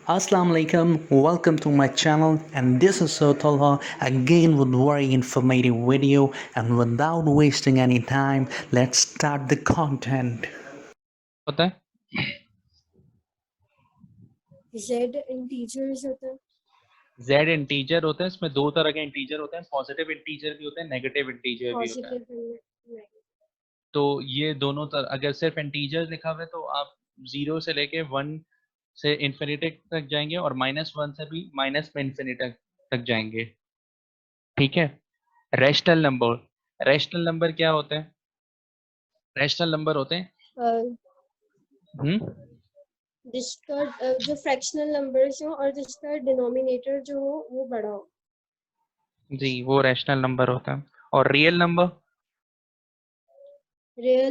Assalamu alaikum, welcome to my channel, and this is Sir Talha again with very informative video. And without wasting any time, let's start the content. होता है Z integers होता है। Z integer होता है, इसमें दो तरह के इंटीजर होते हैं, पॉजिटिव इंटीजर भी होते हैं, नेगेटिव इंटीजर भी होता है। पॉजिटिव तो ये दोनों अगर सिर्फ इंटीजर लिखा हुआ है तो आप 0 से लेके 1 से इन्फिनिटी तक जाएंगे और -1 से भी माइनस में इन्फिनिटी तक जाएंगे। ठीक है। रेशनल नंबर क्या होते हैं? रेशनल नंबर होते हैं जिसका जो फ्रैक्शनल नंबर्स हो और जिसका डिनोमिनेटर जो हो वो बड़ा हो। जी, वो रेशनल नंबर होता है। और रियल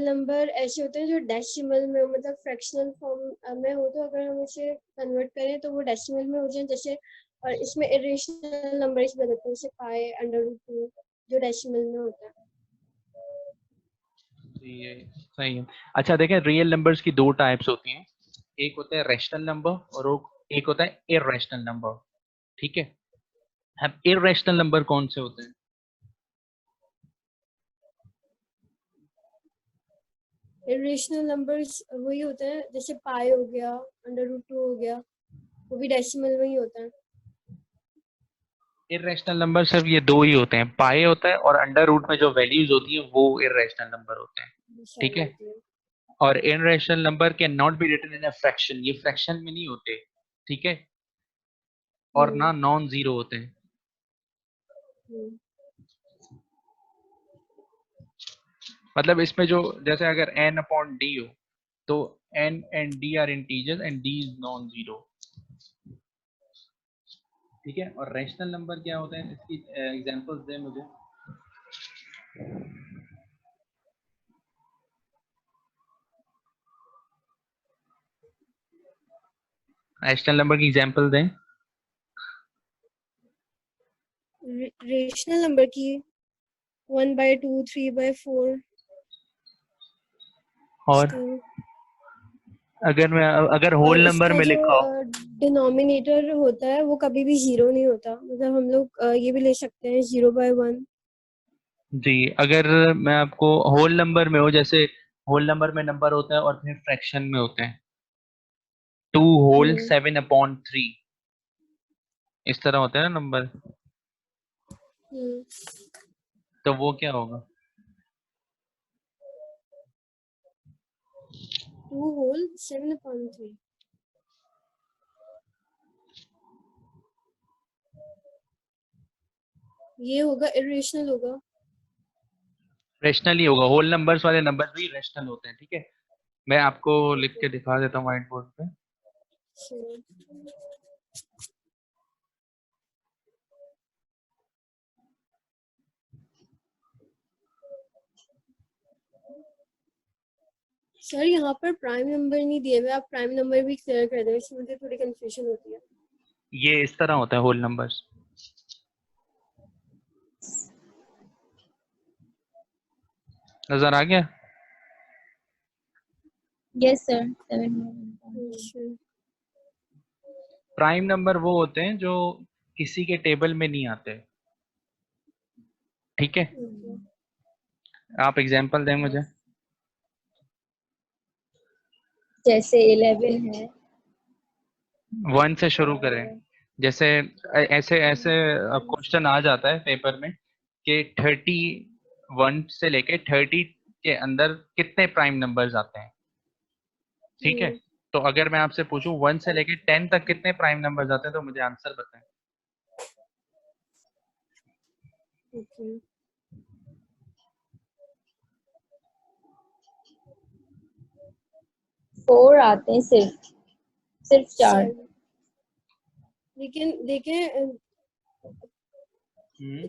नंबर ऐसे होते हैं जो डेसिमल में हो, मतलब फ्रैक्शनल फॉर्म में हो, तो अगर हम इसे कन्वर्ट करें तो वो डेसिमल में हो जाए जैसे। और इसमें इरेशनल नंबर्स भी होते हैं जैसे पाई, √2 जो डेसिमल में होता है। ये सही है। अच्छा देखें, रियल नंबर्स की दो टाइप्स होती हैं, एक होता है रेशनल नंबर और एक होता है इररेशनल नंबर। ठीक है। अब इररेशनल नंबर कौन से होते हैं? इरेशनल नंबर्स वही होते हैं जैसे पाई हो गया, √2 हो गया, वो भी डेसिमल में ही होता है। इररेशनल नंबर सिर्फ ये दो ही होते हैं, पाई होता है और अंडर रूट में जो वैल्यूज होती है वो इररेशनल नंबर होते हैं। ठीक है। और irrational number can not be written in a fraction, ये फ्रैक्शन में नहीं होते। ठीक है। और ना नॉन जीरो होते हैं। मतलब इसमें जो जैसे अगर n/d हो तो n and d are integers and d is non zero. ठीक है। और रैशनल नंबर क्या होता है, इसकी एग्जांपल्स दें मुझे। रैशनल नंबर की एग्जांपल दें। रेशनल नंबर की 1/2, 3/4। और अगर होल नंबर में लिखा हो, डिनोमिनेटर होता है वो कभी भी 0 नहीं होता, मतलब हम लोग ये भी ले सकते हैं 0/1। जी, अगर मैं आपको होल नंबर में हो, जैसे होल नंबर में नंबर होता है और फिर फ्रैक्शन में होते हैं, 2 होल 7/3, इस तरह होता है ना नंबर, तो वो क्या होगा? 2 होल 7/3 ये होगा, इरेशनल होगा। रेशनल ही होगा, होल नंबर्स वाले नंबर भी रेशनल होते हैं। ठीक है। मैं आपको लिख के दिखा देता हूँ व्हाइट बोर्ड पे। सर यहाँ पर प्राइम नंबर नहीं दिए हुए, आप प्राइम नंबर भी क्लियर कर दो, इसमें मुझे थोड़ी कंफ्यूजन होती है। ये इस तरह होता है होल नंबर्स। नजर आ गया? Yes sir. प्राइम नंबर वो होते हैं जो किसी के टेबल में नहीं आते। ठीक है। आप एग्जांपल दें मुझे। जैसे 11 है। 1 से शुरू करें। जैसे ऐसे ऐसे क्वेश्चन आ जाता है पेपर में कि 31 से लेके 30 के अंदर कितने प्राइम नंबर्स आते हैं। ठीक है। तो अगर मैं आपसे पूछूं 1 से लेके 10 तक कितने प्राइम नंबर्स आते हैं, तो मुझे आंसर बताएं। फोर आते हैं, सिर्फ 4। लेकिन देखें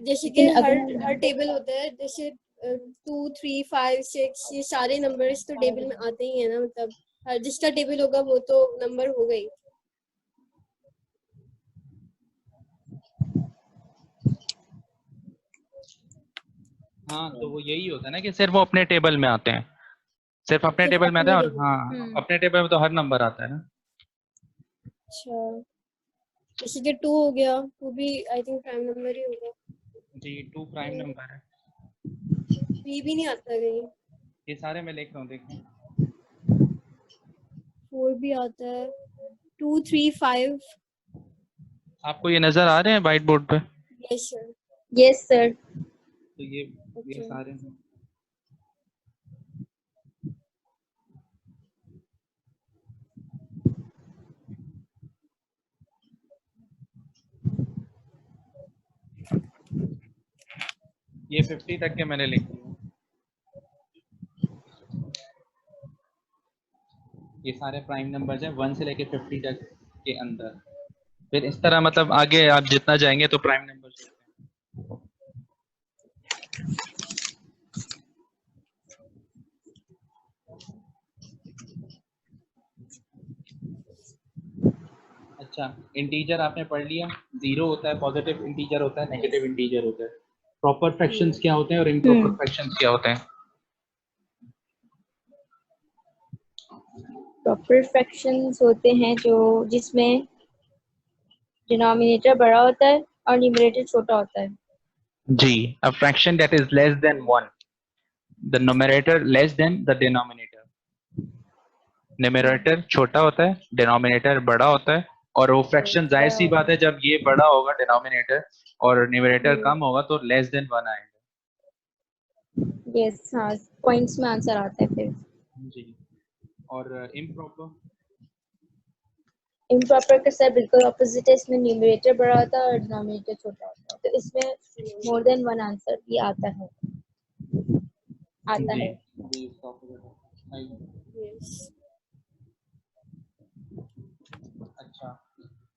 जैसे कि हर टेबल होता है, जैसे 2, 3, 5, 6 ये सारे नंबर्स तो टेबल में आते ही है ना, मतलब जिसका टेबल होगा वो तो नंबर हो गई। हाँ, तो वो यही होता है ना कि सिर्फ वो अपने टेबल में आते हैं, सिर्फ अपने टेबल में आता है। और हाँ, अपने टेबल में तो हर नंबर आता है ना। अच्छा, जैसे कि 2 हो गया, 2 भी आई थिंक प्राइम नंबर ही होगा। जी 2 प्राइम नंबर है। 3 भी नहीं आता कहीं। ये सारे मैं लिख रहा हूँ देखें। 4 भी आता है। 2 3 5। आपको ये नजर आ रहे हैं व्हाइट बोर्ड पे? Yes sir. Yes sir. तो ये ओके। सारे हैं। ये 50 तक के मैंने लिख दिए। ये सारे प्राइम नंबर्स हैं 1 से लेके 50 तक के अंदर। फिर इस तरह मतलब आगे आप जितना जाएंगे तो प्राइम नंबर्स होते हैं। अच्छा इंटीजर आपने पढ़ लिया। जीरो होता है, पॉजिटिव इंटीजर होता है, नेगेटिव इंटीजर होता है। प्रॉपर फ्रैक्शंस क्या होते हैं और इम्प्रॉपर फ्रैक्शंस क्या होते हैं? प्रॉपर फ्रैक्शंस होते हैं जो जिसमें डिनोमिनेटर बड़ा होता है और न्यूमरेटर छोटा होता है। जी, a fraction that is less than 1, the numerator less than the denominator. Numerator छोटा होता है, डिनोमिनेटर बड़ा होता है, और वो फ्रैक्शन जाहिर सी बात है जब ये बड़ा होगा डिनोमिनेटर और न्यूमरेटर कम होगा तो लेस देन 1 आएगा। यस हाँ, पॉइंट्स में आंसर आता है फिर। जी। और इम्प्रॉपर? इम्प्रॉपर का सर बिल्कुल ऑपोजिट है, इसमें न्यूमरेटर बड़ा होता है और डिनोमिनेटर छोटा होता है, तो इसमें मोर देन वन आंसर भी आता है। जी है। जी इसका opposite है। यस। अच्छा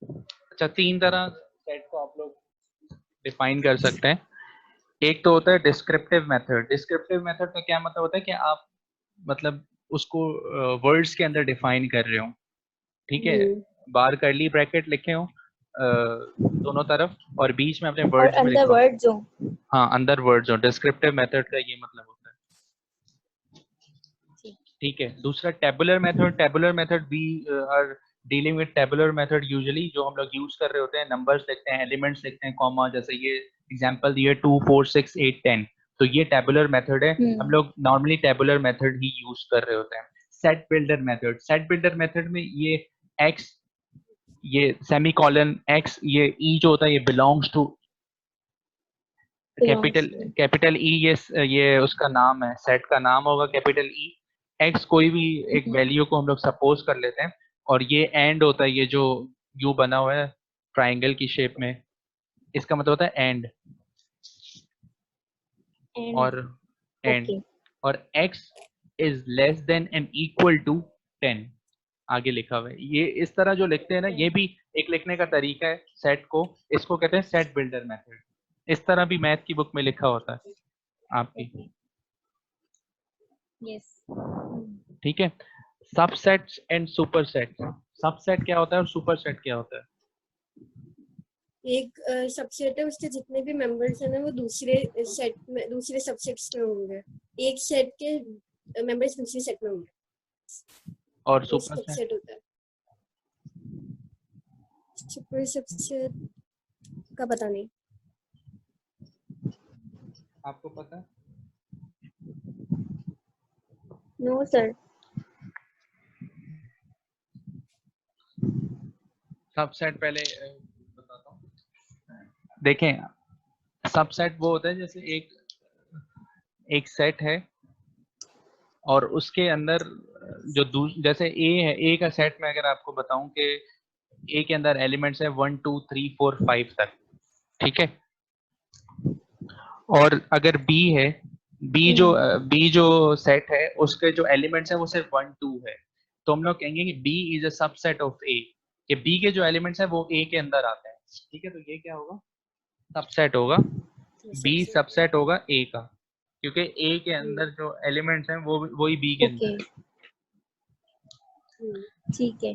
अच्छा, तीन तरह सेट को आप लोग डिफाइन कर सकते हैं। एक तो होता है डिस्क्रिप्टिव मेथड। डिस्क्रिप्टिव मेथड का क्या मतलब होता है कि आप मतलब उसको वर्ड्स के अंदर डिफाइन कर रहे हो, ठीक है? बार करली ब्रैकेट लिखे हो दोनों तरफ और बीच में अपने और वर्ड्स में अंदर लिखो। वर्ड जो हाँ अंदर वर्ड्स हो। डिस्क्रिप्टिव मेथड का ये मतलब होता है, ठीक है? दूसरा tabular method. Tabular method we are dealing with tabular method usually. जो हम लोग यूज कर रहे होते हैं, नंबर्स लिखते हैं, एलिमेंट्स लिखते हैं, कॉमा, जैसे ये एग्जांपल दिए 2 4 6 8 10, तो ये टेबुलर मेथड है। हम लोग नॉर्मली टेबुलर मेथड ही यूज कर रहे होते हैं। Set builder method. Set builder method में ये x, ये सेमीकोलन x, ये e जो होता है ये belongs to capital capital E, ये उसका नाम है, सेट का नाम होगा कैपिटल ई। एक्स कोई भी एक वैल्यू को हम लोग सपोज कर लेते हैं, और ये एंड होता है, ये जो यू बना हुआ है ट्राइंगल की शेप में, इसका मतलब होता है एंड। और एंड ओके और x is less than and equal to 10 आगे लिखा हुआ है। ये इस तरह जो लिखते हैं ना, ये भी एक लिखने का तरीका है सेट को। इसको कहते हैं सेट बिल्डर मेथड। इस तरह भी मैथ की बुक में लिखा होता है आपकी, यस ठीक है? Subsets and superset. सबसेट क्या होता है और सुपरसेट क्या होता है? एक सबसेट है, उसके जितने भी मेंबर्स हैं ना वो दूसरे सेट में, दूसरे सबसेट्स में होंगे। एक सेट के मेंबर्स दूसरे सेट में होंगे, और वो सुपरसेट? सबसेट होता है। सुपर सबसेट का पता नहीं। आपको पता है? No sir. सबसेट पहले बताता हूँ। देखें, सबसेट वो होता है जैसे एक एक सेट है और उसके अंदर जो जैसे ए है, ए का सेट में अगर आपको बताऊं कि ए के अंदर एलिमेंट्स है 1 2 3 4 5 तक, ठीक है? और अगर बी है, बी जो सेट है उसके जो एलिमेंट्स है वो सिर्फ 1 2 है, तो हम लोग कहेंगे कि B is a subset of A, कि बी के जो एलिमेंट्स है वो ए के अंदर आते हैं, ठीक है? तो ये क्या होगा? सबसेट होगा। B subset. सबसेट होगा ए का, क्योंकि ए के अंदर जो एलिमेंट्स हैं वो वही बी के ओके अंदर है। ठीक है।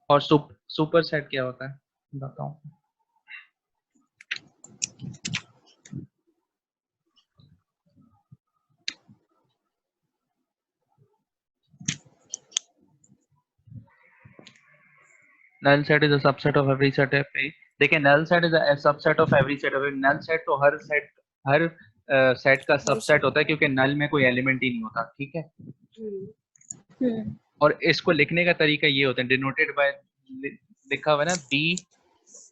और सुपर सेट क्या होता है बताऊं? null set is a subset of every set of A. देखिए null set is a subset of every set of A. null set तो हर सेट का सबसेट होता है क्योंकि null में कोई एलिमेंट ही नहीं होता, ठीक है। और इसको लिखने का तरीका ये होता है, डिनोटेड बाय, लिखा हुआ है ना बी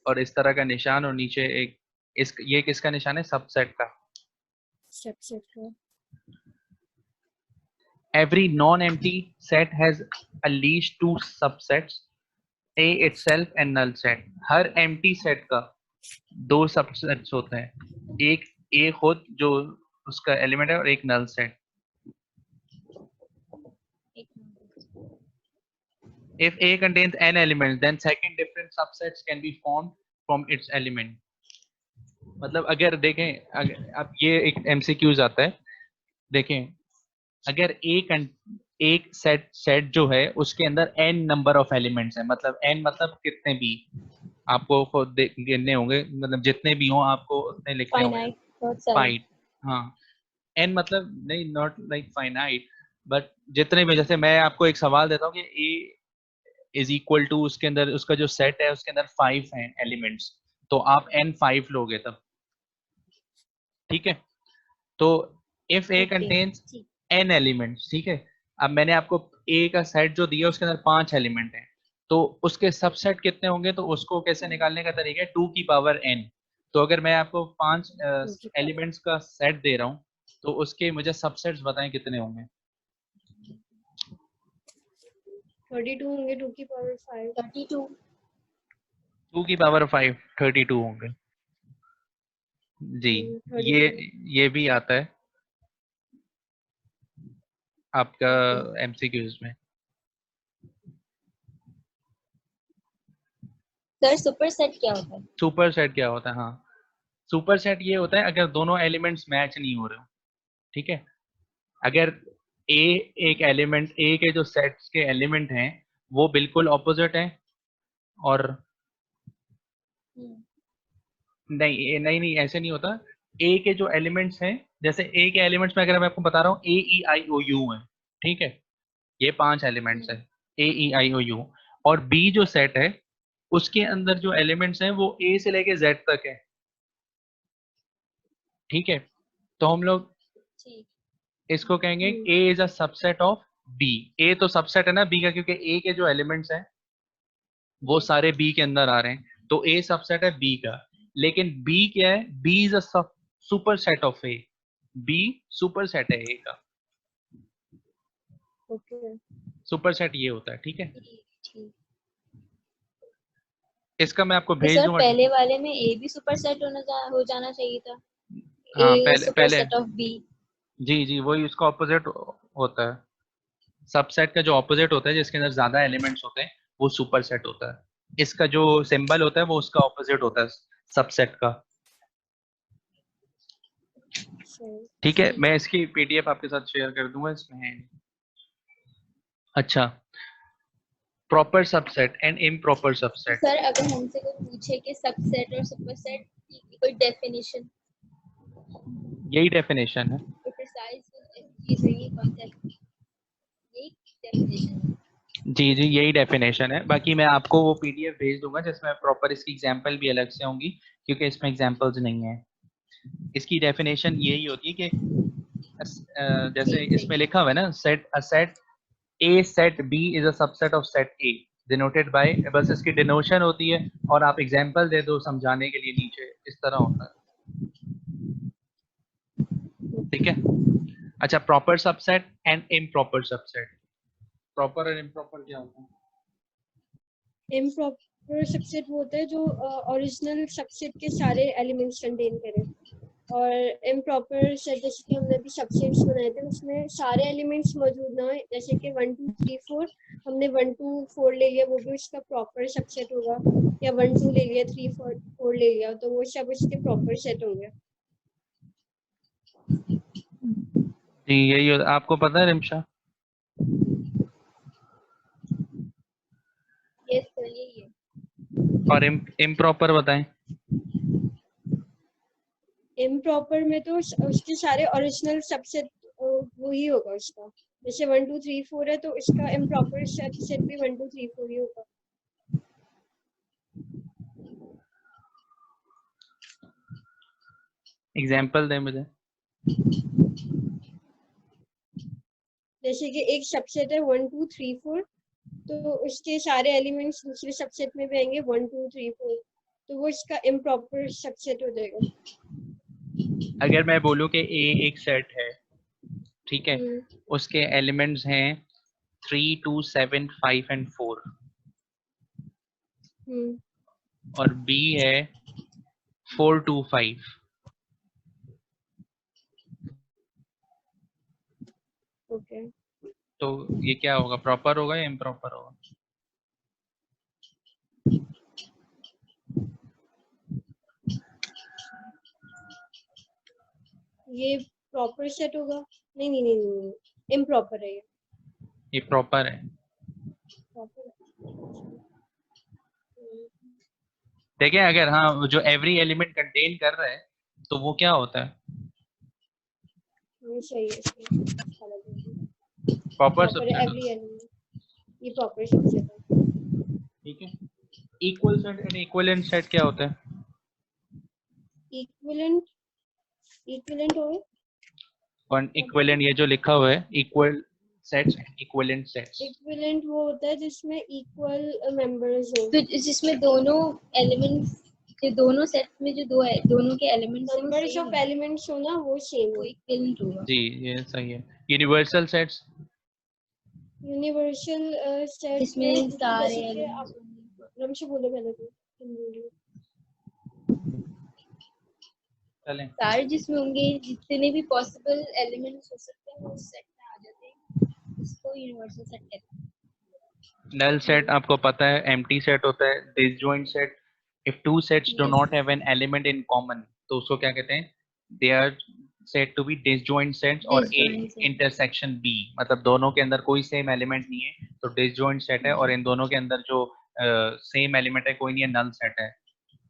और इस तरह का निशान और नीचे एक ये किसका निशान है, सबसेट का। सबसेट का। Every non-empty set has at least two subsets, A itself and null set. Her empty set का दो सबसेट्स होते हैं, एक A खुद जो उसका एलिमेंट है और एक null set. If A contains n elements, then second different subsets can be formed from its element. मतलब अगर देखें, अब ये एक MCQs आता है, देखें अगर एक सेट जो है उसके अंदर n नंबर ऑफ एलिमेंट्स है, मतलब n मतलब कितने भी आपको खुद गिनने होंगे, मतलब जितने भी हों आपको उतने लिखने होंगे। फाइट, हाँ, n मतलब नहीं, नॉट लाइक फाइनाइट, बट जितने भी, जैसे मैं आपको एक सवाल देता हूँ कि a इज इक्वल टू, उसके अंदर उसका जो सेट है उसके अंदर 5 हैं एलिमेंट्स, तो आप n 5 लोगे तब, ठीक है। तो if a contains n elements, ठीक है, अब मैंने आपको a का सेट जो दिया उसके अंदर 5 एलिमेंट हैं, तो उसके सबसेट कितने होंगे, तो उसको कैसे निकालने का तरीका है 2 की पावर n। तो अगर मैं आपको 5 एलिमेंट्स का सेट दे रहा हूँ तो उसके मुझे सबसेट्स बताएं कितने होंगे। 32 होंगे, 2 की पावर 5। 32। 2 की पावर 5 32 होंगे जी। 32। ये भी आता है आपका MCQs में। सर सुपर सेट क्या होता है? सुपर सेट क्या होता है, हाँ, सुपर सेट ये होता है अगर दोनों एलिमेंट्स मैच नहीं हो रहे हो, ठीक है। अगर एक एलिमेंट, ए के जो सेट्स के एलिमेंट हैं वो बिल्कुल ऑपोजिट हैं, और नहीं नहीं ऐसे नहीं होता। ए के जो एलिमेंट्स हैं, जैसे ए के एलिमेंट्स में अगर मैं आपको बता रहा हूँ AEIOU है, ठीक है, ये 5 एलिमेंट्स है AEIOU, और बी जो सेट है उसके अंदर जो एलिमेंट्स हैं वो A से लेके Z तक है, ठीक है। तो हम लोग इसको कहेंगे A is a subset of B। A तो सबसेट है ना B का, क्योंकि A के जो एलिमेंट्स हैं वो सारे B के अंदर आ रहे हैं, तो A सबसेट है B का। लेकिन B क्या है, B is a super set of A। B super set है A का। ओके, सुपर सेट ये होता है, ठीक है। इसका मैं आपको तो भेज सर दूंगा। पहले वाले में A भी सुपर सेट हो जाना चाहिए था। हाँ, A पहले सुपर सेट ऑफ B। जी वही उसका ऑपोजिट होता है। सबसेट का जो ऑपोजिट होता है जिसके अंदर ज्यादा एलिमेंट्स होते हैं वो सुपर सेट होता है। इसका जो सिंबल होता है वो उसका ऑपोजिट होता है सबसेट का, ठीक है। मैं इसकी PDF आपके साथ शेयर कर दूंगा, इसमें है। अच्छा, proper subset and improper subset. Sir अगर हमसे कोई पूछे कि सबसेट और सुपरसेट की कोई डेफिनेशन, यही डेफिनेशन है। तो प्रिसाइज चीज है, ये कॉन्सेप्ट, यही डेफिनेशन है। जी यही डेफिनेशन है। बाकी मैं आपको वो PDF भेज दूंगा जिसमें प्रॉपर इसकी एग्जांपल भी अलग से होंगी, क्योंकि इसमें एग्जांपल्स नहीं है। इसकी डेफिनेशन यही होती है कि जैसे इसमें लिखा हुआ है ना, set A set B is a subset of set A denoted by, बस इसकी डिनोशन होती है, और आप एग्जांपल दे दो समझाने के लिए, नीचे इस तरह होता है, ठीक है। अच्छा, proper subset and improper subset. Proper और इम्प्रॉपर क्या होता है? इम्प्रॉपर सबसेट वो होता है जो ओरिजिनल सबसेट के सारे एलिमेंट्स कंटेन करे, और इम्प्रॉपर सेट जैसे कि हमने भी सबसेट्स बनाए थे उसमें सारे एलिमेंट्स मौजूद ना हो, जैसे कि 1 2 3 4 हमने 1 2 4 ले लिया, वो भी उसका प्रॉपर सबसेट होगा, या 1 2 ले लिया, 3 4 ले लिया, तो वो सब उसके प्रॉपर सेट होंगे। जी यही आपको पता है रिमशा? यस सर यही है। और इम्प्रॉपर बताएं। इम्प्रॉपर में तो उसके सारे ओरिजिनल सबसेट वही होगा उसका, जैसे 1 2 3 4 है तो इसका इम्प्रॉपर सबसेट भी 1 2 3 4 ही होगा। एग्जाम्पल दे मुझे। जैसे कि एक सबसेट है 1 2 3 4, तो उसके सारे एलिमेंट्स दूसरे सबसेट में भी आएंगे 1 2 3 4, तो वो इसका इम्प्रॉपर सबसेट हो जाएगा। अगर मैं बोलूँ कि ए एक सेट है, ठीक है, हम्म, उसके एलिमेंट्स हैं 3 2 7 5 एंड 4 हम्म, और बी है 4 2 5, ओके। तो ये क्या होगा, प्रॉपर होगा या इम्प्रॉपर होगा? ये प्रॉपर सेट होगा? नहीं नहीं नहीं नहीं, इम्प्रॉपर है ये प्रॉपर है। प्रॉपर देखिए अगर हाँ जो एवरी एलिमेंट कंटेन कर रहा है तो वो क्या होता है, ये सही है, सही प्रॉपर प्रॉपर है सबसेट। एवरी एलिमेंट, ये प्रॉपर सबसेट है। ठीक है, equal set and equivalent set क्या होता है? इक्विवेलेंट, इक्विवेलेंट हो और इक्विवेलेंट ये जो लिखा हुआ है equal sets and equivalent sets. Equivalent वो होता है जिसमें इक्वल मेंबर्स हो, तो जिसमें दोनों एलिमेंट्स, जो दोनों सेट में जो दोनों के एलिमेंट्स हैं वो नंबर्स सेम ऑफ है, एलिमेंट्स हो ना, वो सेम वो हो। इक्विवेलेंट होगा। जी ये सही है। यूनिवर्सल सेट्स, यूनिवर्सल सेट जिसमें सारे जैसे कि आप एलिमेंट्स, रमश बोलो पहले, तो तुम बोलो। चलें सारे जिसमें होंगे, जितने भी पॉसिबल एलिमेंट्स हो सकते हैं वो उस सेट में आ जाते हैं, इसको यूनिवर्सल सेट कहते हैं। नल सेट आपको पता है, एम्प्टी सेट होता है, disjoint set, if two sets do Yes. Not have an element in common तो उसको क्या कहते हैं, they are set to be disjoint sets. और a Disjoint set. Intersection b मतलब दोनों के अंदर कोई सेम एलिमेंट नहीं है तो डिसजॉइंट सेट है, और इन दोनों के अंदर जो सेम एलिमेंट है कोई नहीं है, नल सेट है।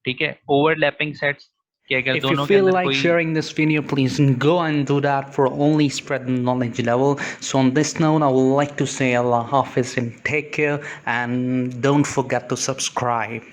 ठीक है, ओवरलैपिंग सेट्स कि अगर If you दोनों के feel अंदर like कोई। sharing this video, please go and do that for only spread the knowledge level. So on this note, I would like to say Allah Hafiz and take care, and don't forget to subscribe.